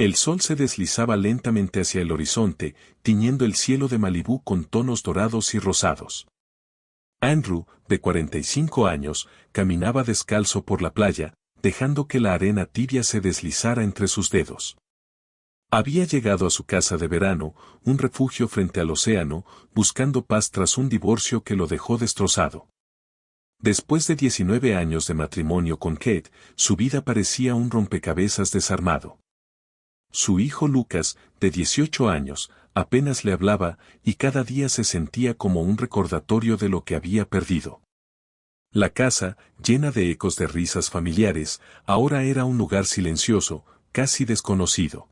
El sol se deslizaba lentamente hacia el horizonte, tiñendo el cielo de Malibú con tonos dorados y rosados. Andrew, de 45 años, caminaba descalzo por la playa, dejando que la arena tibia se deslizara entre sus dedos. Había llegado a su casa de verano, un refugio frente al océano, buscando paz tras un divorcio que lo dejó destrozado. Después de 19 años de matrimonio con Kate, su vida parecía un rompecabezas desarmado. Su hijo Lucas, de 18 años, apenas le hablaba, y cada día se sentía como un recordatorio de lo que había perdido. La casa, llena de ecos de risas familiares, ahora era un lugar silencioso, casi desconocido.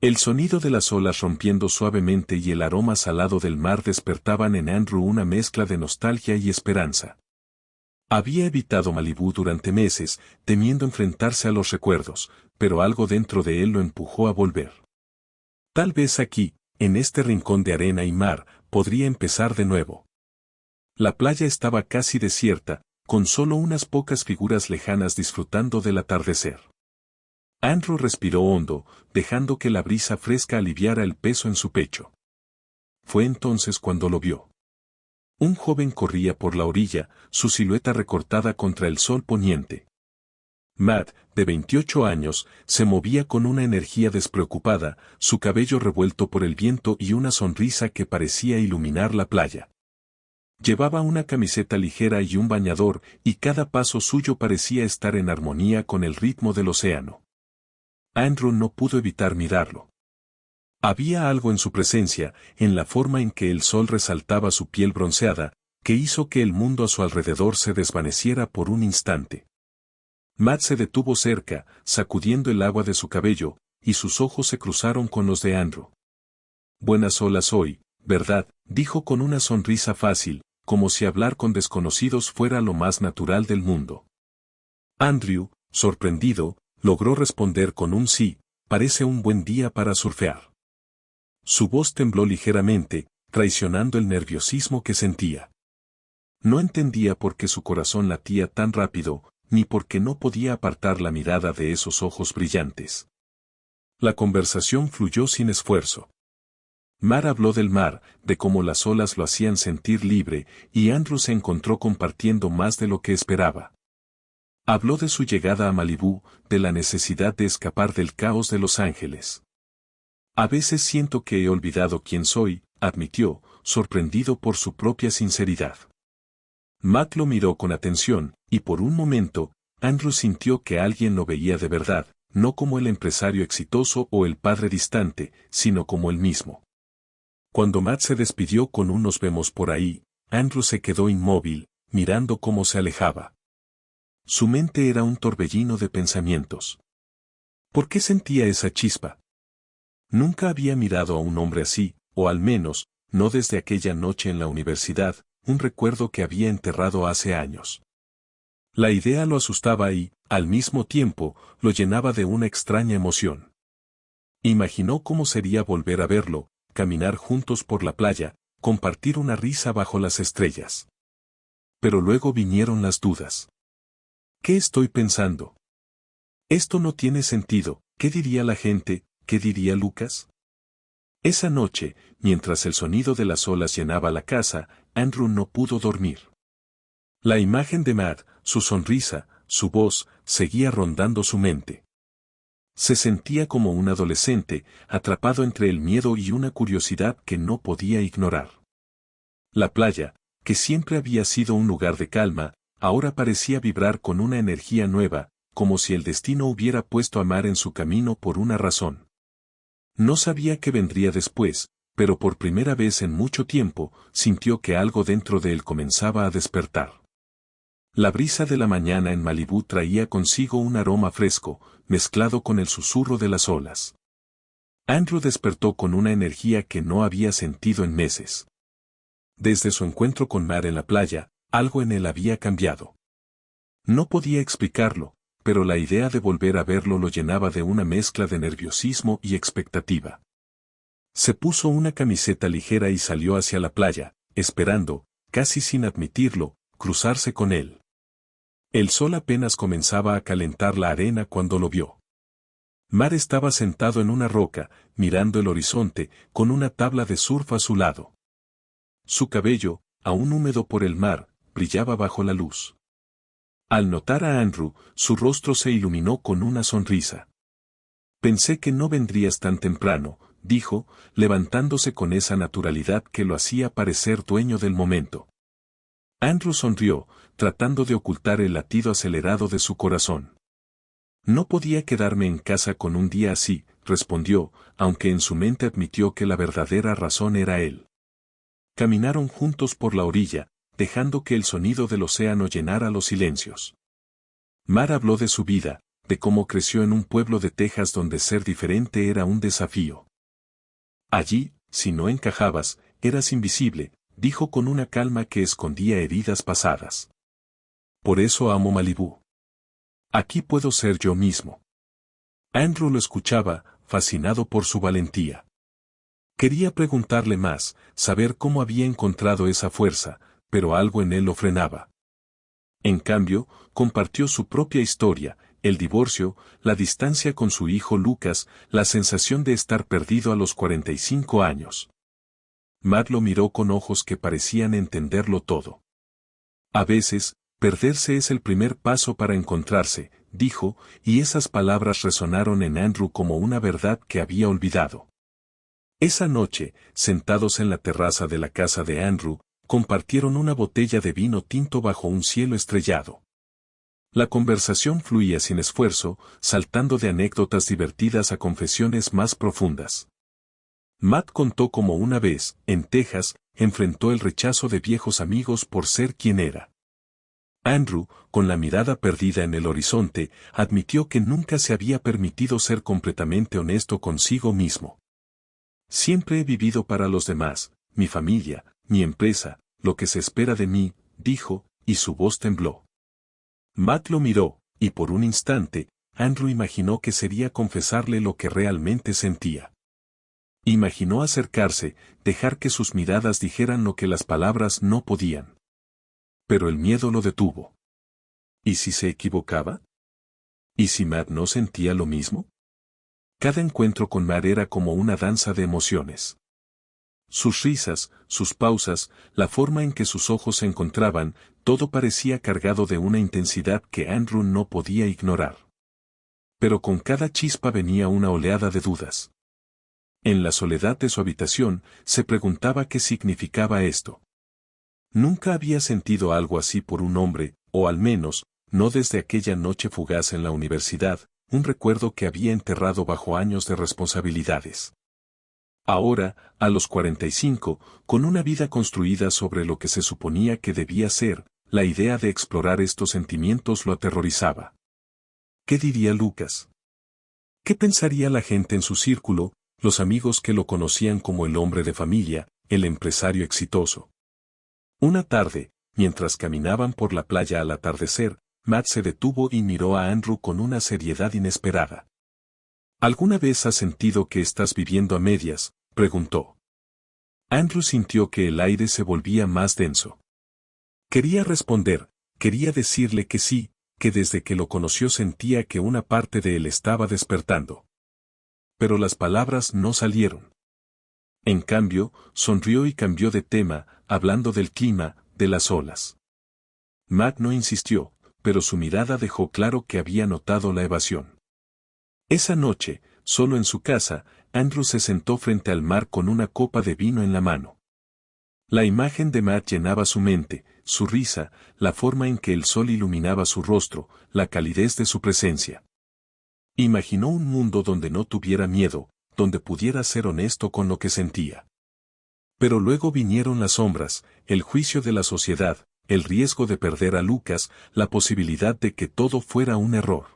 El sonido de las olas rompiendo suavemente y el aroma salado del mar despertaban en Andrew una mezcla de nostalgia y esperanza. Había evitado Malibú durante meses, temiendo enfrentarse a los recuerdos, pero algo dentro de él lo empujó a volver. Tal vez aquí, en este rincón de arena y mar, podría empezar de nuevo. La playa estaba casi desierta, con solo unas pocas figuras lejanas disfrutando del atardecer. Andrew respiró hondo, dejando que la brisa fresca aliviara el peso en su pecho. Fue entonces cuando lo vio. Un joven corría por la orilla, su silueta recortada contra el sol poniente. Matt, de 28 años, se movía con una energía despreocupada, su cabello revuelto por el viento y una sonrisa que parecía iluminar la playa. Llevaba una camiseta ligera y un bañador, y cada paso suyo parecía estar en armonía con el ritmo del océano. Andrew no pudo evitar mirarlo. Había algo en su presencia, en la forma en que el sol resaltaba su piel bronceada, que hizo que el mundo a su alrededor se desvaneciera por un instante. Matt se detuvo cerca, sacudiendo el agua de su cabello, y sus ojos se cruzaron con los de Andrew. Buenas olas hoy, ¿verdad?, dijo con una sonrisa fácil, como si hablar con desconocidos fuera lo más natural del mundo. Andrew, sorprendido, logró responder con un sí, parece un buen día para surfear. Su voz tembló ligeramente, traicionando el nerviosismo que sentía. No entendía por qué su corazón latía tan rápido, ni por qué no podía apartar la mirada de esos ojos brillantes. La conversación fluyó sin esfuerzo. Mar habló del mar, de cómo las olas lo hacían sentir libre, y Andrew se encontró compartiendo más de lo que esperaba. Habló de su llegada a Malibú, de la necesidad de escapar del caos de Los Ángeles. A veces siento que he olvidado quién soy, admitió, sorprendido por su propia sinceridad. Matt lo miró con atención, y por un momento, Andrew sintió que alguien lo veía de verdad, no como el empresario exitoso o el padre distante, sino como él mismo. Cuando Matt se despidió con un "nos vemos por ahí", Andrew se quedó inmóvil, mirando cómo se alejaba. Su mente era un torbellino de pensamientos. ¿Por qué sentía esa chispa? Nunca había mirado a un hombre así, o al menos, no desde aquella noche en la universidad, un recuerdo que había enterrado hace años. La idea lo asustaba y, al mismo tiempo, lo llenaba de una extraña emoción. Imaginó cómo sería volver a verlo, caminar juntos por la playa, compartir una risa bajo las estrellas. Pero luego vinieron las dudas. ¿Qué estoy pensando? Esto no tiene sentido, ¿qué diría la gente? ¿Qué diría Lucas? Esa noche, mientras el sonido de las olas llenaba la casa, Andrew no pudo dormir. La imagen de Matt, su sonrisa, su voz, seguía rondando su mente. Se sentía como un adolescente, atrapado entre el miedo y una curiosidad que no podía ignorar. La playa, que siempre había sido un lugar de calma, ahora parecía vibrar con una energía nueva, como si el destino hubiera puesto a Matt en su camino por una razón. No sabía qué vendría después, pero por primera vez en mucho tiempo, sintió que algo dentro de él comenzaba a despertar. La brisa de la mañana en Malibú traía consigo un aroma fresco, mezclado con el susurro de las olas. Andrew despertó con una energía que no había sentido en meses. Desde su encuentro con Matt en la playa, algo en él había cambiado. No podía explicarlo, pero la idea de volver a verlo lo llenaba de una mezcla de nerviosismo y expectativa. Se puso una camiseta ligera y salió hacia la playa, esperando, casi sin admitirlo, cruzarse con él. El sol apenas comenzaba a calentar la arena cuando lo vio. Matt estaba sentado en una roca, mirando el horizonte, con una tabla de surf a su lado. Su cabello, aún húmedo por el mar, brillaba bajo la luz. Al notar a Andrew, su rostro se iluminó con una sonrisa. Pensé que no vendrías tan temprano, dijo, levantándose con esa naturalidad que lo hacía parecer dueño del momento. Andrew sonrió, tratando de ocultar el latido acelerado de su corazón. No podía quedarme en casa con un día así, respondió, aunque en su mente admitió que la verdadera razón era él. Caminaron juntos por la orilla, dejando que el sonido del océano llenara los silencios. Mar habló de su vida, de cómo creció en un pueblo de Texas donde ser diferente era un desafío. Allí, si no encajabas, eras invisible, dijo con una calma que escondía heridas pasadas. Por eso amo Malibú. Aquí puedo ser yo mismo. Andrew lo escuchaba, fascinado por su valentía. Quería preguntarle más, saber cómo había encontrado esa fuerza, pero algo en él lo frenaba. En cambio, compartió su propia historia, el divorcio, la distancia con su hijo Lucas, la sensación de estar perdido a los 45 años. Matt lo miró con ojos que parecían entenderlo todo. A veces, perderse es el primer paso para encontrarse, dijo, y esas palabras resonaron en Andrew como una verdad que había olvidado. Esa noche, sentados en la terraza de la casa de Andrew, compartieron una botella de vino tinto bajo un cielo estrellado. La conversación fluía sin esfuerzo, saltando de anécdotas divertidas a confesiones más profundas. Matt contó cómo una vez, en Texas, enfrentó el rechazo de viejos amigos por ser quien era. Andrew, con la mirada perdida en el horizonte, admitió que nunca se había permitido ser completamente honesto consigo mismo. Siempre he vivido para los demás, mi familia, mi empresa, lo que se espera de mí, dijo, y su voz tembló. Matt lo miró, y por un instante, Andrew imaginó que sería confesarle lo que realmente sentía. Imaginó acercarse, dejar que sus miradas dijeran lo que las palabras no podían. Pero el miedo lo detuvo. ¿Y si se equivocaba? ¿Y si Matt no sentía lo mismo? Cada encuentro con Matt era como una danza de emociones. Sus risas, sus pausas, la forma en que sus ojos se encontraban, todo parecía cargado de una intensidad que Andrew no podía ignorar. Pero con cada chispa venía una oleada de dudas. En la soledad de su habitación, se preguntaba qué significaba esto. Nunca había sentido algo así por un hombre, o al menos, no desde aquella noche fugaz en la universidad, un recuerdo que había enterrado bajo años de responsabilidades. Ahora, a los 45, con una vida construida sobre lo que se suponía que debía ser, la idea de explorar estos sentimientos lo aterrorizaba. ¿Qué diría Lucas? ¿Qué pensaría la gente en su círculo, los amigos que lo conocían como el hombre de familia, el empresario exitoso? Una tarde, mientras caminaban por la playa al atardecer, Matt se detuvo y miró a Andrew con una seriedad inesperada. ¿Alguna vez has sentido que estás viviendo a medias?, preguntó. Andrew sintió que el aire se volvía más denso. Quería responder, quería decirle que sí, que desde que lo conoció sentía que una parte de él estaba despertando. Pero las palabras no salieron. En cambio, sonrió y cambió de tema, hablando del clima, de las olas. Matt no insistió, pero su mirada dejó claro que había notado la evasión. Esa noche, solo en su casa, Andrew se sentó frente al mar con una copa de vino en la mano. La imagen de Matt llenaba su mente, su risa, la forma en que el sol iluminaba su rostro, la calidez de su presencia. Imaginó un mundo donde no tuviera miedo, donde pudiera ser honesto con lo que sentía. Pero luego vinieron las sombras, el juicio de la sociedad, el riesgo de perder a Lucas, la posibilidad de que todo fuera un error.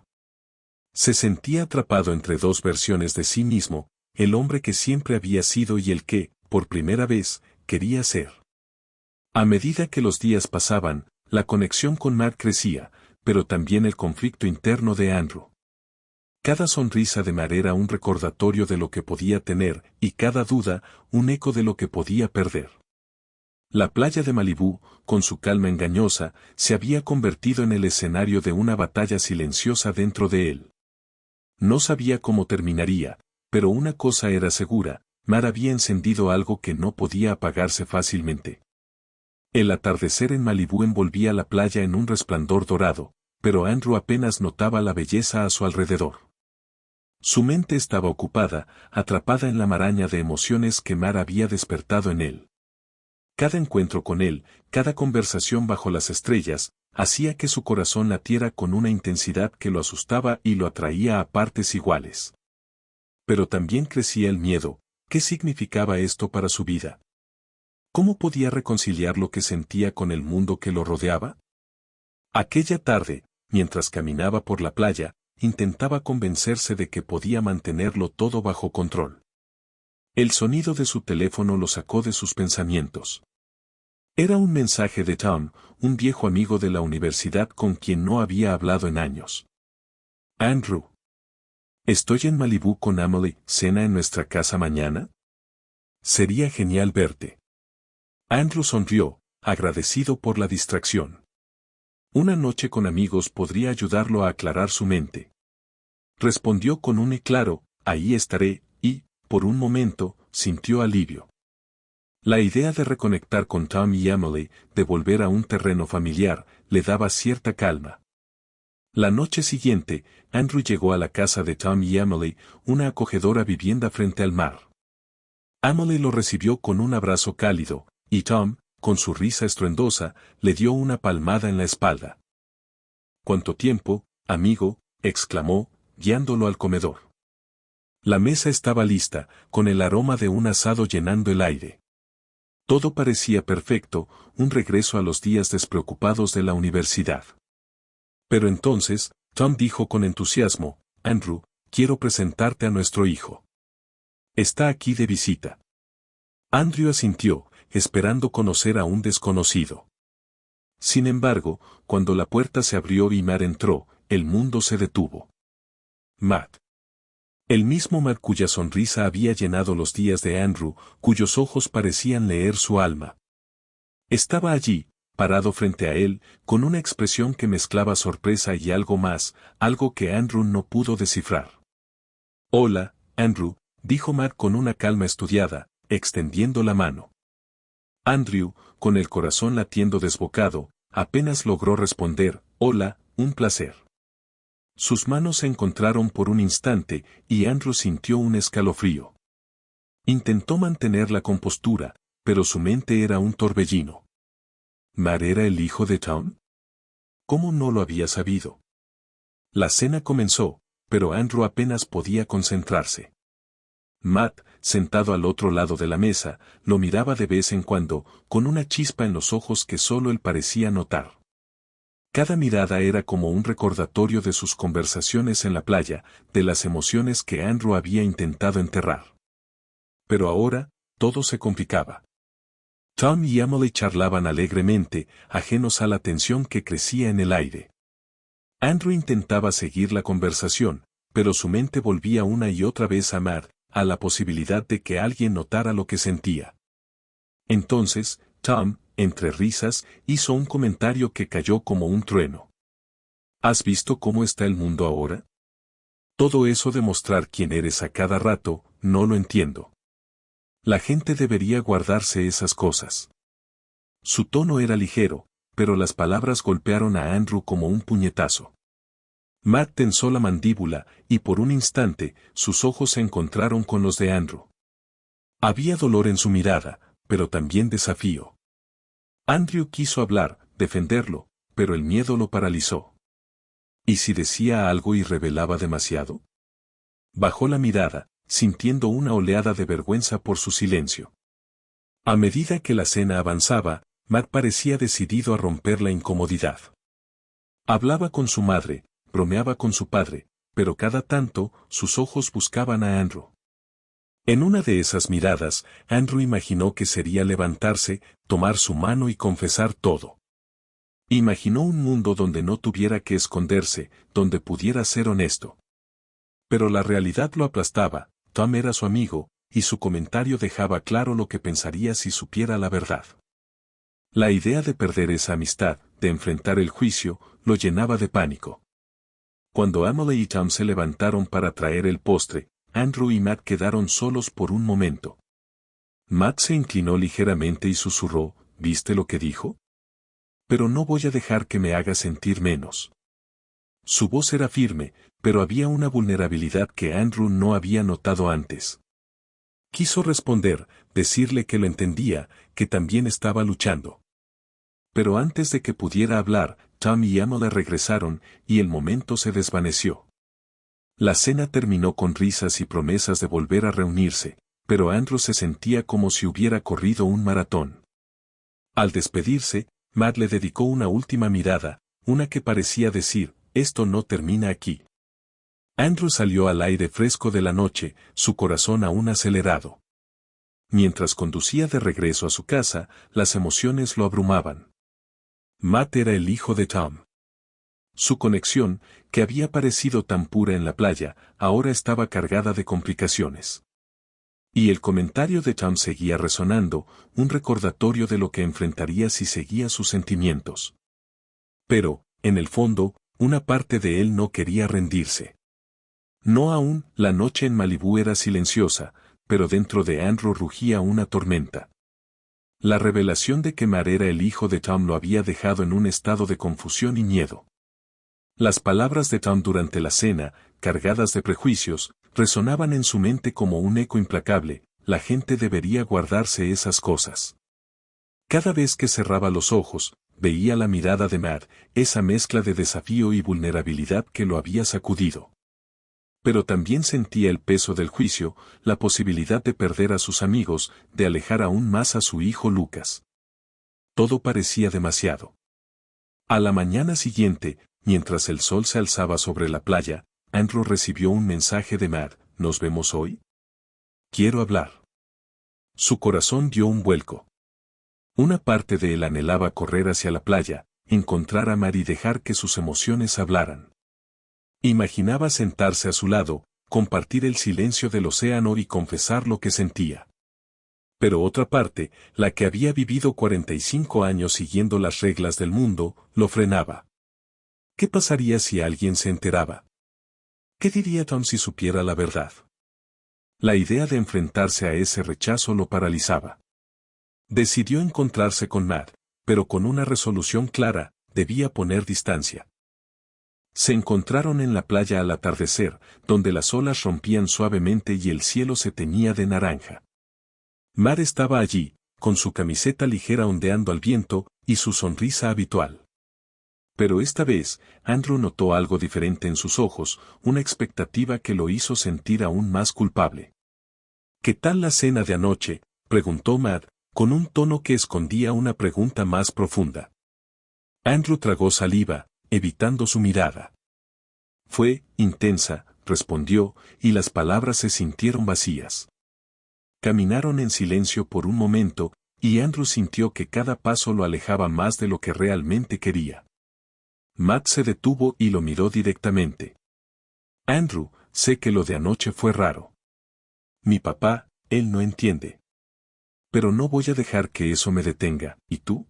Se sentía atrapado entre dos versiones de sí mismo, el hombre que siempre había sido y el que, por primera vez, quería ser. A medida que los días pasaban, la conexión con Matt crecía, pero también el conflicto interno de Andrew. Cada sonrisa de Matt era un recordatorio de lo que podía tener, y cada duda, un eco de lo que podía perder. La playa de Malibú, con su calma engañosa, se había convertido en el escenario de una batalla silenciosa dentro de él. No sabía cómo terminaría, pero una cosa era segura, Matt había encendido algo que no podía apagarse fácilmente. El atardecer en Malibú envolvía la playa en un resplandor dorado, pero Andrew apenas notaba la belleza a su alrededor. Su mente estaba ocupada, atrapada en la maraña de emociones que Matt había despertado en él. Cada encuentro con él, cada conversación bajo las estrellas, hacía que su corazón latiera con una intensidad que lo asustaba y lo atraía a partes iguales. Pero también crecía el miedo. ¿Qué significaba esto para su vida? ¿Cómo podía reconciliar lo que sentía con el mundo que lo rodeaba? Aquella tarde, mientras caminaba por la playa, intentaba convencerse de que podía mantenerlo todo bajo control. El sonido de su teléfono lo sacó de sus pensamientos. Era un mensaje de Tom, un viejo amigo de la universidad con quien no había hablado en años. Andrew. Estoy en Malibú con Emily, ¿cena en nuestra casa mañana? Sería genial verte. Andrew sonrió, agradecido por la distracción. Una noche con amigos podría ayudarlo a aclarar su mente. Respondió con un claro, ahí estaré, y, por un momento, sintió alivio. La idea de reconectar con Tom y Emily, de volver a un terreno familiar, le daba cierta calma. La noche siguiente, Andrew llegó a la casa de Tom y Emily, una acogedora vivienda frente al mar. Emily lo recibió con un abrazo cálido, y Tom, con su risa estruendosa, le dio una palmada en la espalda. ¿Cuánto tiempo, amigo?, exclamó, guiándolo al comedor. La mesa estaba lista, con el aroma de un asado llenando el aire. Todo parecía perfecto, un regreso a los días despreocupados de la universidad. Pero entonces, Tom dijo con entusiasmo, Andrew, quiero presentarte a nuestro hijo. Está aquí de visita. Andrew asintió, esperando conocer a un desconocido. Sin embargo, cuando la puerta se abrió y Matt entró, el mundo se detuvo. Matt. El mismo Matt cuya sonrisa había llenado los días de Andrew, cuyos ojos parecían leer su alma. Estaba allí, parado frente a él, con una expresión que mezclaba sorpresa y algo más, algo que Andrew no pudo descifrar. Hola, Andrew, dijo Matt con una calma estudiada, extendiendo la mano. Andrew, con el corazón latiendo desbocado, apenas logró responder, hola, un placer. Sus manos se encontraron por un instante, y Andrew sintió un escalofrío. Intentó mantener la compostura, pero su mente era un torbellino. ¿Matt era el hijo de Tom? ¿Cómo no lo había sabido? La cena comenzó, pero Andrew apenas podía concentrarse. Matt, sentado al otro lado de la mesa, lo miraba de vez en cuando, con una chispa en los ojos que solo él parecía notar. Cada mirada era como un recordatorio de sus conversaciones en la playa, de las emociones que Andrew había intentado enterrar. Pero ahora, todo se complicaba. Tom y Emily charlaban alegremente, ajenos a la tensión que crecía en el aire. Andrew intentaba seguir la conversación, pero su mente volvía una y otra vez a Matt, a la posibilidad de que alguien notara lo que sentía. Entonces, Tom, entre risas, hizo un comentario que cayó como un trueno. ¿Has visto cómo está el mundo ahora? Todo eso de mostrar quién eres a cada rato, no lo entiendo. La gente debería guardarse esas cosas. Su tono era ligero, pero las palabras golpearon a Andrew como un puñetazo. Matt tensó la mandíbula, y por un instante, sus ojos se encontraron con los de Andrew. Había dolor en su mirada, pero también desafío. Andrew quiso hablar, defenderlo, pero el miedo lo paralizó. ¿Y si decía algo y revelaba demasiado? Bajó la mirada, sintiendo una oleada de vergüenza por su silencio. A medida que la cena avanzaba, Matt parecía decidido a romper la incomodidad. Hablaba con su madre, bromeaba con su padre, pero cada tanto, sus ojos buscaban a Andrew. En una de esas miradas, Andrew imaginó que sería levantarse, tomar su mano y confesar todo. Imaginó un mundo donde no tuviera que esconderse, donde pudiera ser honesto. Pero la realidad lo aplastaba. Tom era su amigo, y su comentario dejaba claro lo que pensaría si supiera la verdad. La idea de perder esa amistad, de enfrentar el juicio, lo llenaba de pánico. Cuando Emily y Tom se levantaron para traer el postre, Andrew y Matt quedaron solos por un momento. Matt se inclinó ligeramente y susurró, ¿viste lo que dijo? Pero no voy a dejar que me haga sentir menos. Su voz era firme, pero había una vulnerabilidad que Andrew no había notado antes. Quiso responder, decirle que lo entendía, que también estaba luchando. Pero antes de que pudiera hablar, Tom y Emily regresaron, y el momento se desvaneció. La cena terminó con risas y promesas de volver a reunirse, pero Andrew se sentía como si hubiera corrido un maratón. Al despedirse, Matt le dedicó una última mirada, una que parecía decir, esto no termina aquí. Andrew salió al aire fresco de la noche, su corazón aún acelerado. Mientras conducía de regreso a su casa, las emociones lo abrumaban. Matt era el hijo de Tom. Su conexión, que había parecido tan pura en la playa, ahora estaba cargada de complicaciones. Y el comentario de Tom seguía resonando, un recordatorio de lo que enfrentaría si seguía sus sentimientos. Pero, en el fondo, una parte de él no quería rendirse. No aún, la noche en Malibú era silenciosa, pero dentro de Andrew rugía una tormenta. La revelación de que Matt era el hijo de Tom lo había dejado en un estado de confusión y miedo. Las palabras de Tom durante la cena, cargadas de prejuicios, resonaban en su mente como un eco implacable, la gente debería guardarse esas cosas. Cada vez que cerraba los ojos, veía la mirada de Matt, esa mezcla de desafío y vulnerabilidad que lo había sacudido. Pero también sentía el peso del juicio, la posibilidad de perder a sus amigos, de alejar aún más a su hijo Lucas. Todo parecía demasiado. A la mañana siguiente, mientras el sol se alzaba sobre la playa, Andrew recibió un mensaje de Matt, ¿nos vemos hoy? Quiero hablar. Su corazón dio un vuelco. Una parte de él anhelaba correr hacia la playa, encontrar a Matt y dejar que sus emociones hablaran. Imaginaba sentarse a su lado, compartir el silencio del océano y confesar lo que sentía. Pero otra parte, la que había vivido 45 años siguiendo las reglas del mundo, lo frenaba. ¿Qué pasaría si alguien se enteraba? ¿Qué diría Tom si supiera la verdad? La idea de enfrentarse a ese rechazo lo paralizaba. Decidió encontrarse con Matt, pero con una resolución clara, debía poner distancia. Se encontraron en la playa al atardecer, donde las olas rompían suavemente y el cielo se teñía de naranja. Matt estaba allí, con su camiseta ligera ondeando al viento, y su sonrisa habitual. Pero esta vez, Andrew notó algo diferente en sus ojos, una expectativa que lo hizo sentir aún más culpable. ¿Qué tal la cena de anoche?, preguntó Matt, con un tono que escondía una pregunta más profunda. Andrew tragó saliva, evitando su mirada. Fue intensa, respondió, y las palabras se sintieron vacías. Caminaron en silencio por un momento, y Andrew sintió que cada paso lo alejaba más de lo que realmente quería. Matt se detuvo y lo miró directamente. Andrew, sé que lo de anoche fue raro. Mi papá, él no entiende. Pero no voy a dejar que eso me detenga, ¿y tú?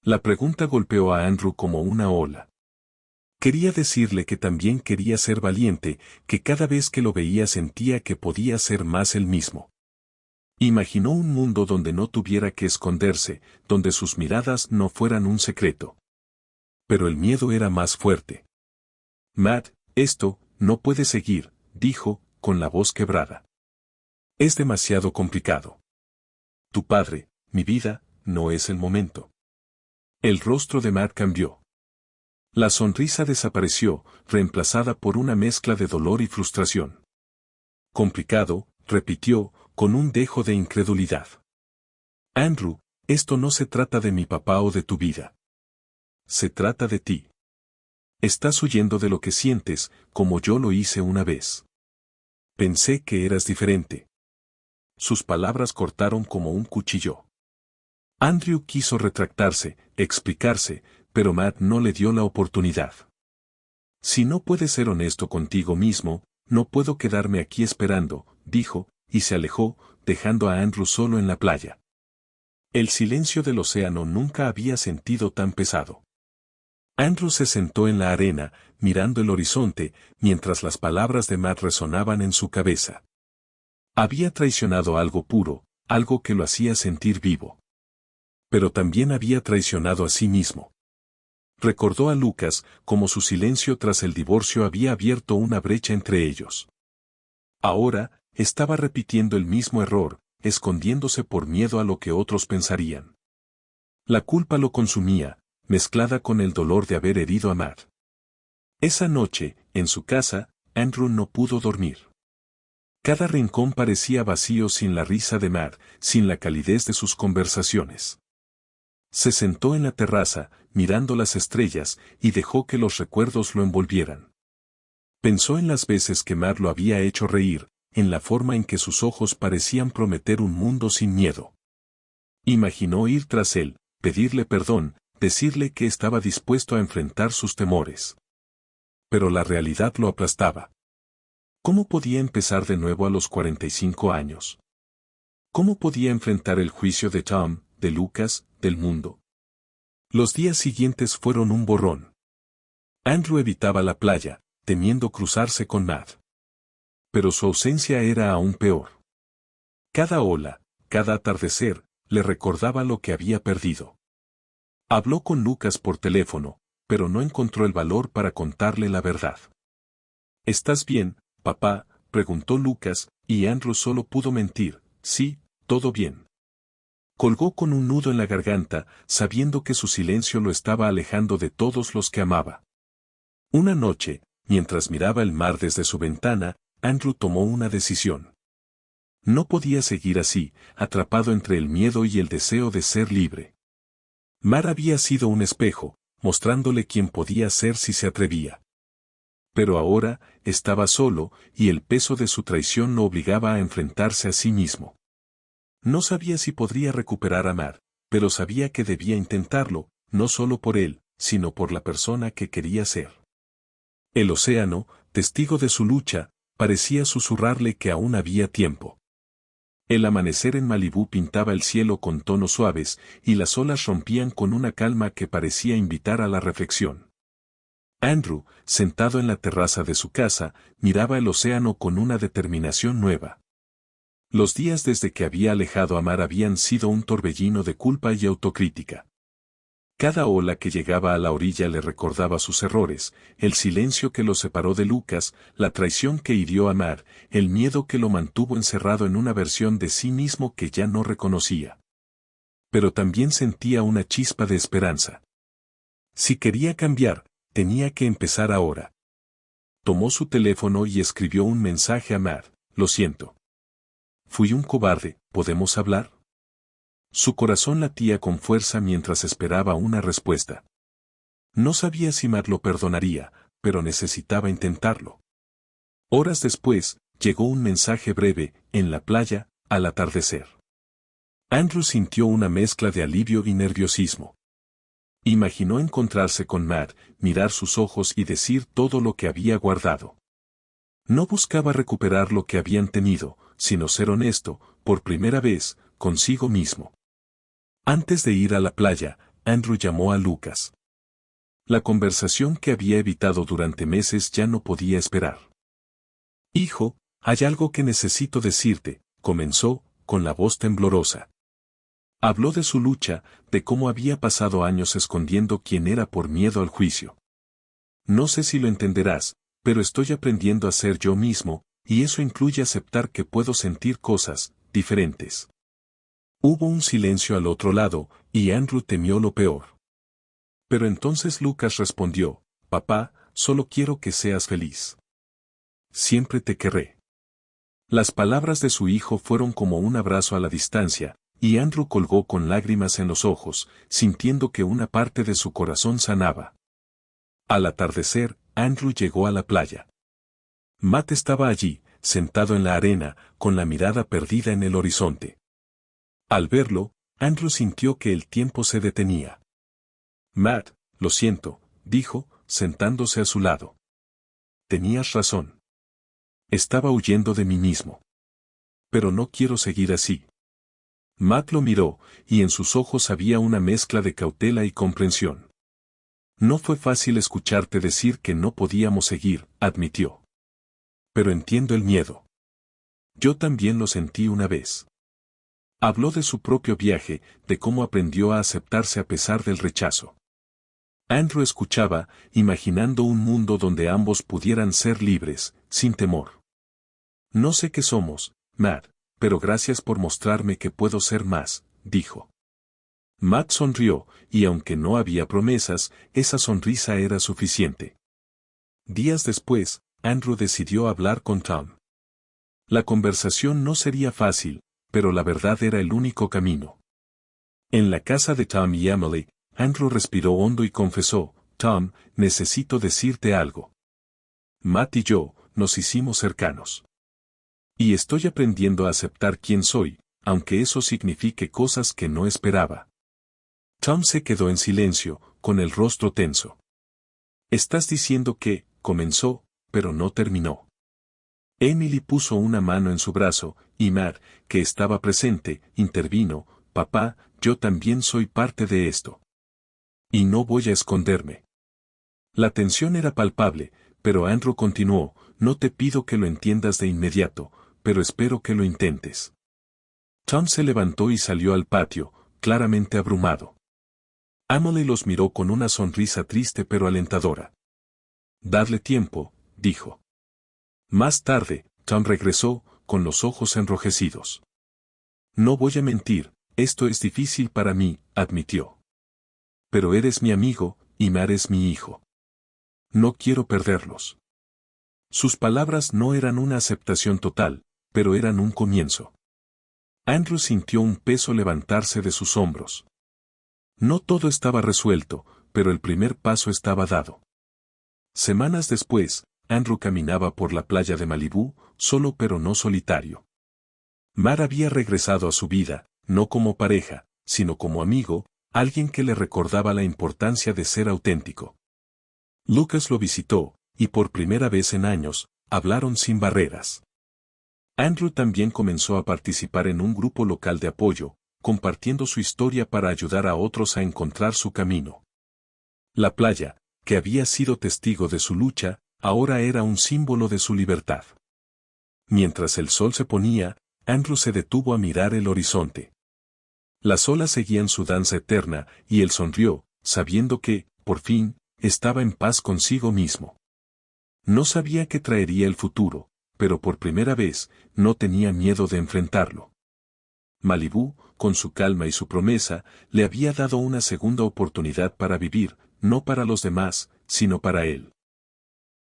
La pregunta golpeó a Andrew como una ola. Quería decirle que también quería ser valiente, que cada vez que lo veía sentía que podía ser más él mismo. Imaginó un mundo donde no tuviera que esconderse, donde sus miradas no fueran un secreto. Pero el miedo era más fuerte. Matt, esto no puede seguir, dijo, con la voz quebrada. Es demasiado complicado. Tu padre, mi vida, no es el momento. El rostro de Matt cambió. La sonrisa desapareció, reemplazada por una mezcla de dolor y frustración. Complicado, repitió, con un dejo de incredulidad. Andrew, esto no se trata de mi papá o de tu vida. Se trata de ti. Estás huyendo de lo que sientes, como yo lo hice una vez. Pensé que eras diferente. Sus palabras cortaron como un cuchillo. Andrew quiso retractarse, explicarse, pero Matt no le dio la oportunidad. Si no puedes ser honesto contigo mismo, no puedo quedarme aquí esperando, dijo, y se alejó, dejando a Andrew solo en la playa. El silencio del océano nunca había sentido tan pesado. Andrew se sentó en la arena, mirando el horizonte, mientras las palabras de Matt resonaban en su cabeza. Había traicionado algo puro, algo que lo hacía sentir vivo. Pero también había traicionado a sí mismo. Recordó a Lucas como su silencio tras el divorcio había abierto una brecha entre ellos. Ahora, estaba repitiendo el mismo error, escondiéndose por miedo a lo que otros pensarían. La culpa lo consumía, mezclada con el dolor de haber herido a Matt. Esa noche, en su casa, Andrew no pudo dormir. Cada rincón parecía vacío sin la risa de Matt, sin la calidez de sus conversaciones. Se sentó en la terraza, mirando las estrellas, y dejó que los recuerdos lo envolvieran. Pensó en las veces que Matt lo había hecho reír, en la forma en que sus ojos parecían prometer un mundo sin miedo. Imaginó ir tras él, pedirle perdón, decirle que estaba dispuesto a enfrentar sus temores. Pero la realidad lo aplastaba. ¿Cómo podía empezar de nuevo a los 45 años? ¿Cómo podía enfrentar el juicio de Tom, de Lucas, del mundo? Los días siguientes fueron un borrón. Andrew evitaba la playa, temiendo cruzarse con Matt. Pero su ausencia era aún peor. Cada ola, cada atardecer, le recordaba lo que había perdido. Habló con Lucas por teléfono, pero no encontró el valor para contarle la verdad. ¿Estás bien, papá?, preguntó Lucas, y Andrew solo pudo mentir, sí, todo bien. Colgó con un nudo en la garganta, sabiendo que su silencio lo estaba alejando de todos los que amaba. Una noche, mientras miraba el mar desde su ventana, Andrew tomó una decisión. No podía seguir así, atrapado entre el miedo y el deseo de ser libre. Matt había sido un espejo, mostrándole quién podía ser si se atrevía. Pero ahora, estaba solo, y el peso de su traición lo obligaba a enfrentarse a sí mismo. No sabía si podría recuperar a Matt, pero sabía que debía intentarlo, no solo por él, sino por la persona que quería ser. El océano, testigo de su lucha, parecía susurrarle que aún había tiempo. El amanecer en Malibú pintaba el cielo con tonos suaves, y las olas rompían con una calma que parecía invitar a la reflexión. Andrew, sentado en la terraza de su casa, miraba el océano con una determinación nueva. Los días desde que había alejado a Matt habían sido un torbellino de culpa y autocrítica. Cada ola que llegaba a la orilla le recordaba sus errores, el silencio que lo separó de Lucas, la traición que hirió a Matt, el miedo que lo mantuvo encerrado en una versión de sí mismo que ya no reconocía. Pero también sentía una chispa de esperanza. Si quería cambiar, tenía que empezar ahora. Tomó su teléfono y escribió un mensaje a Matt: lo siento. Fui un cobarde, ¿podemos hablar? Su corazón latía con fuerza mientras esperaba una respuesta. No sabía si Matt lo perdonaría, pero necesitaba intentarlo. Horas después, llegó un mensaje breve, en la playa, al atardecer. Andrew sintió una mezcla de alivio y nerviosismo. Imaginó encontrarse con Matt, mirar sus ojos y decir todo lo que había guardado. No buscaba recuperar lo que habían tenido, sino ser honesto, por primera vez, consigo mismo. Antes de ir a la playa, Andrew llamó a Lucas. La conversación que había evitado durante meses ya no podía esperar. Hijo, hay algo que necesito decirte, comenzó, con la voz temblorosa. Habló de su lucha, de cómo había pasado años escondiendo quién era por miedo al juicio. No sé si lo entenderás, pero estoy aprendiendo a ser yo mismo, y eso incluye aceptar que puedo sentir cosas diferentes. Hubo un silencio al otro lado, y Andrew temió lo peor. Pero entonces Lucas respondió: papá, solo quiero que seas feliz. Siempre te querré. Las palabras de su hijo fueron como un abrazo a la distancia, y Andrew colgó con lágrimas en los ojos, sintiendo que una parte de su corazón sanaba. Al atardecer, Andrew llegó a la playa. Matt estaba allí, sentado en la arena, con la mirada perdida en el horizonte. Al verlo, Andrew sintió que el tiempo se detenía. Matt, lo siento, dijo, sentándose a su lado. Tenías razón. Estaba huyendo de mí mismo. Pero no quiero seguir así. Matt lo miró, y en sus ojos había una mezcla de cautela y comprensión. No fue fácil escucharte decir que no podíamos seguir, admitió. Pero entiendo el miedo. Yo también lo sentí una vez. Habló de su propio viaje, de cómo aprendió a aceptarse a pesar del rechazo. Andrew escuchaba, imaginando un mundo donde ambos pudieran ser libres, sin temor. No sé qué somos, Matt, pero gracias por mostrarme que puedo ser más, dijo. Matt sonrió, y aunque no había promesas, esa sonrisa era suficiente. Días después, Andrew decidió hablar con Tom. La conversación no sería fácil, pero la verdad era el único camino. En la casa de Tom y Emily, Andrew respiró hondo y confesó, Tom, necesito decirte algo. Matt y yo, nos hicimos cercanos. Y estoy aprendiendo a aceptar quién soy, aunque eso signifique cosas que no esperaba. Tom se quedó en silencio, con el rostro tenso. Estás diciendo que, comenzó, pero no terminó. Emily puso una mano en su brazo, y Matt, que estaba presente, intervino, papá, yo también soy parte de esto. Y no voy a esconderme. La tensión era palpable, pero Andrew continuó, no te pido que lo entiendas de inmediato, pero espero que lo intentes. Tom se levantó y salió al patio, claramente abrumado. Emily los miró con una sonrisa triste pero alentadora. Dadle tiempo, dijo. Más tarde, Tom regresó, con los ojos enrojecidos. No voy a mentir, esto es difícil para mí, admitió. Pero eres mi amigo, y Matt es mi hijo. No quiero perderlos. Sus palabras no eran una aceptación total, pero eran un comienzo. Andrew sintió un peso levantarse de sus hombros. No todo estaba resuelto, pero el primer paso estaba dado. Semanas después, Andrew caminaba por la playa de Malibú, solo pero no solitario. Matt había regresado a su vida, no como pareja, sino como amigo, alguien que le recordaba la importancia de ser auténtico. Lucas lo visitó, y por primera vez en años, hablaron sin barreras. Andrew también comenzó a participar en un grupo local de apoyo, compartiendo su historia para ayudar a otros a encontrar su camino. La playa, que había sido testigo de su lucha, ahora era un símbolo de su libertad. Mientras el sol se ponía, Andrew se detuvo a mirar el horizonte. Las olas seguían su danza eterna, y él sonrió, sabiendo que, por fin, estaba en paz consigo mismo. No sabía qué traería el futuro, pero por primera vez, no tenía miedo de enfrentarlo. Malibú, con su calma y su promesa, le había dado una segunda oportunidad para vivir, no para los demás, sino para él.